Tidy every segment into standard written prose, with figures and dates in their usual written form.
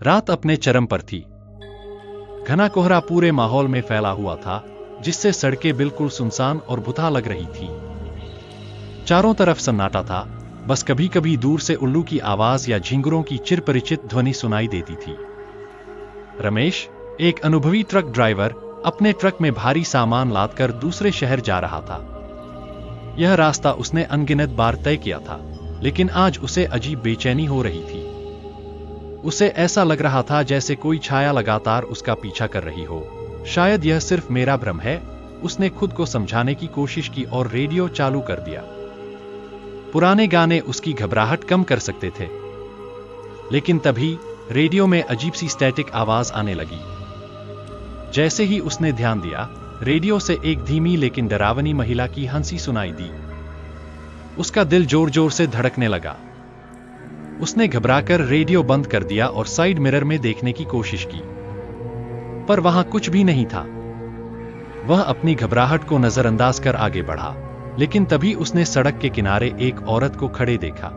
रात अपने चरम पर थी। घना कोहरा पूरे माहौल में फैला हुआ था, जिससे सड़कें बिल्कुल सुनसान और भुता लग रही थी। चारों तरफ सन्नाटा था, बस कभी कभी दूर से उल्लू की आवाज या झिंगुरों की चिरपरिचित ध्वनि सुनाई देती थी। रमेश, एक अनुभवी ट्रक ड्राइवर, अपने ट्रक में भारी सामान लादकर दूसरे शहर जा रहा था। यह रास्ता उसने अनगिनत बार तय किया था, लेकिन आज उसे अजीब बेचैनी हो रही थी। उसे ऐसा लग रहा था जैसे कोई छाया लगातार उसका पीछा कर रही हो। शायद यह सिर्फ मेरा भ्रम है, उसने खुद को समझाने की कोशिश की और रेडियो चालू कर दिया। पुराने गाने उसकी घबराहट कम कर सकते थे, लेकिन तभी रेडियो में अजीब सी स्टैटिक आवाज आने लगी। जैसे ही उसने ध्यान दिया, रेडियो से एक धीमी लेकिन डरावनी महिला की हंसी सुनाई दी। उसका दिल जोर जोर से धड़कने लगा। उसने घबराकर रेडियो बंद कर दिया और साइड मिरर में देखने की कोशिश की, पर वहां कुछ भी नहीं था। वह अपनी घबराहट को नजरअंदाज कर आगे बढ़ा, लेकिन तभी उसने सड़क के किनारे एक औरत को खड़े देखा।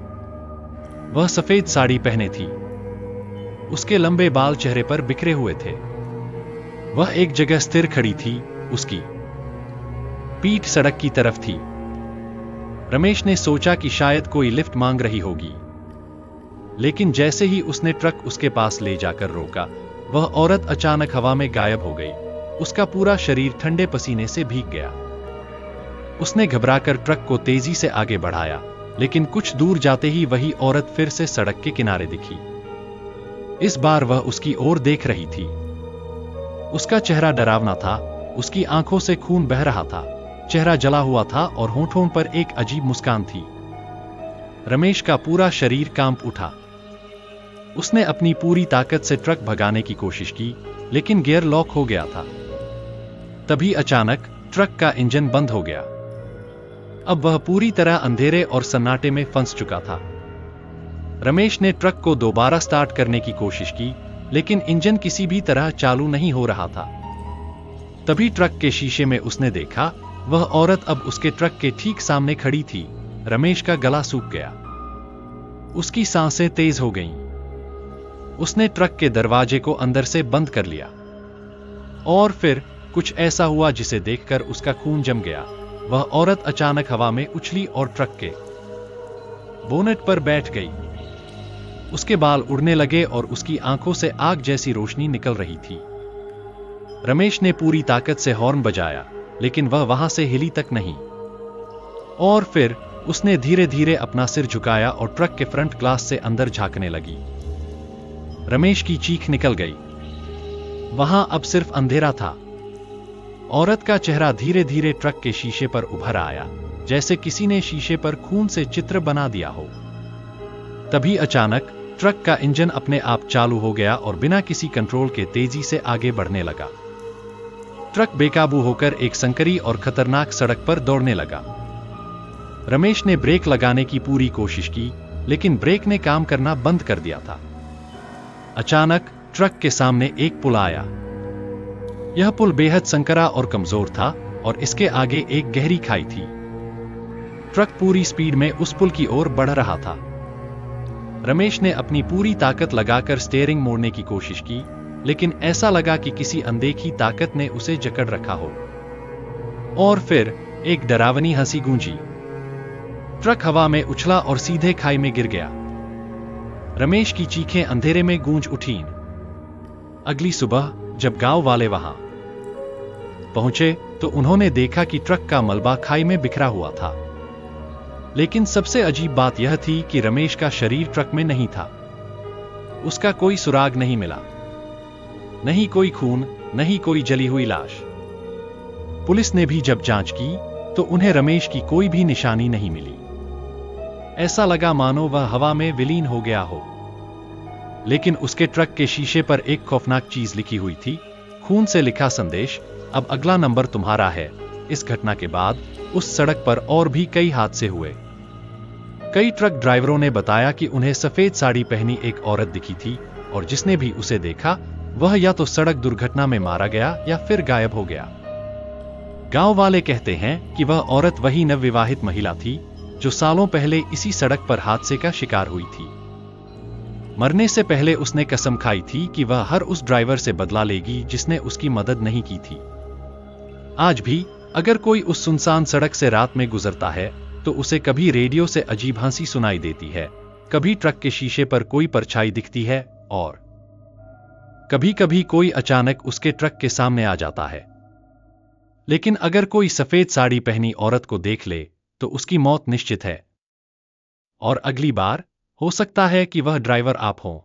वह सफेद साड़ी पहने थी। उसके लंबे बाल चेहरे पर बिखरे हुए थे। वह एक जगह स्थिर खड़ी थी, उसकी पीठ सड़क की तरफ थी। रमेश ने सोचा कि शायद कोई लिफ्ट मांग रही होगी, लेकिन जैसे ही उसने ट्रक उसके पास ले जाकर रोका, वह औरत अचानक हवा में गायब हो गई। उसका पूरा शरीर ठंडे पसीने से भीग गया। उसने घबराकर ट्रक को तेजी से आगे बढ़ाया, लेकिन कुछ दूर जाते ही वही औरत फिर से सड़क के किनारे दिखी। इस बार वह उसकी ओर देख रही थी। उसका चेहरा डरावना था, उसकी आंखों से खून बह रहा था, चेहरा जला हुआ था और होंठों पर एक अजीब मुस्कान थी। रमेश का पूरा शरीर कांप उठा। उसने अपनी पूरी ताकत से ट्रक भगाने की कोशिश की, लेकिन गियर लॉक हो गया था। तभी अचानक ट्रक का इंजन बंद हो गया। अब वह पूरी तरह अंधेरे और सन्नाटे में फंस चुका था। रमेश ने ट्रक को दोबारा स्टार्ट करने की कोशिश की, लेकिन इंजन किसी भी तरह चालू नहीं हो रहा था। तभी ट्रक के शीशे में उसने देखा, वह औरत अब उसके ट्रक के ठीक सामने खड़ी थी। रमेश का गला सूख गया। उसकी सांसें तेज हो गईं। उसने ट्रक के दरवाजे को अंदर से बंद कर लिया। और फिर कुछ ऐसा हुआ जिसे देखकर उसका खून जम गया। वह औरत अचानक हवा में उछली और ट्रक के बोनेट पर बैठ गई। उसके बाल उड़ने लगे और उसकी आंखों से आग जैसी रोशनी निकल रही थी। रमेश ने पूरी ताकत से हॉर्न बजाया, लेकिन वह वहां से हिली तक नहीं। और फिर उसने धीरे धीरे अपना सिर झुकाया और ट्रक के फ्रंट ग्लास से अंदर झांकने लगी। रमेश की चीख निकल गई। वहां अब सिर्फ अंधेरा था। औरत का चेहरा धीरे धीरे ट्रक के शीशे पर उभर आया, जैसे किसी ने शीशे पर खून से चित्र बना दिया हो। तभी अचानक ट्रक का इंजन अपने आप चालू हो गया और बिना किसी कंट्रोल के तेजी से आगे बढ़ने लगा। ट्रक बेकाबू होकर एक संकरी और खतरनाक सड़क पर दौड़ने लगा। रमेश ने ब्रेक लगाने की पूरी कोशिश की, लेकिन ब्रेक ने काम करना बंद कर दिया था। अचानक ट्रक के सामने एक पुल आया। यह पुल बेहद संकरा और कमजोर था और इसके आगे एक गहरी खाई थी। ट्रक पूरी स्पीड में उस पुल की ओर बढ़ रहा था। रमेश ने अपनी पूरी ताकत लगाकर स्टीयरिंग मोड़ने की कोशिश की, लेकिन ऐसा लगा कि किसी अनदेखी ताकत ने उसे जकड़ रखा हो। और फिर एक डरावनी हंसी गूंजी। ट्रक हवा में उछला और सीधे खाई में गिर गया। रमेश की चीखें अंधेरे में गूंज उठीं। अगली सुबह जब गांव वाले वहां पहुंचे तो उन्होंने देखा कि ट्रक का मलबा खाई में बिखरा हुआ था। लेकिन सबसे अजीब बात यह थी कि रमेश का शरीर ट्रक में नहीं था। उसका कोई सुराग नहीं मिला, नहीं कोई खून, नहीं कोई जली हुई लाश। पुलिस ने भी जब जांच की तो उन्हें रमेश की कोई भी निशानी नहीं मिली। ऐसा लगा मानो वह हवा में विलीन हो गया हो। लेकिन उसके ट्रक के शीशे पर एक खौफनाक चीज लिखी हुई थी, खून से लिखा संदेश, अब अगला नंबर तुम्हारा है। इस घटना के बाद उस सड़क पर और भी कई हादसे हुए। कई ट्रक ड्राइवरों ने बताया कि उन्हें सफेद साड़ी पहनी एक औरत दिखी थी और जिसने भी उसे देखा वह या तो सड़क दुर्घटना में मारा गया या फिर गायब हो गया। गांव वाले कहते हैं कि वह औरत वही नवविवाहित महिला थी जो सालों पहले इसी सड़क पर हादसे का शिकार हुई थी। मरने से पहले उसने कसम खाई थी कि वह हर उस ड्राइवर से बदला लेगी जिसने उसकी मदद नहीं की थी। आज भी अगर कोई उस सुनसान सड़क से रात में गुजरता है तो उसे कभी रेडियो से अजीब हंसी सुनाई देती है, कभी ट्रक के शीशे पर कोई परछाई दिखती है और कभी कभी कोई अचानक उसके ट्रक के सामने आ जाता है। लेकिन अगर कोई सफेद साड़ी पहनी औरत को देख ले तो उसकी मौत निश्चित है। और अगली बार हो सकता है कि वह ड्राइवर आप हों।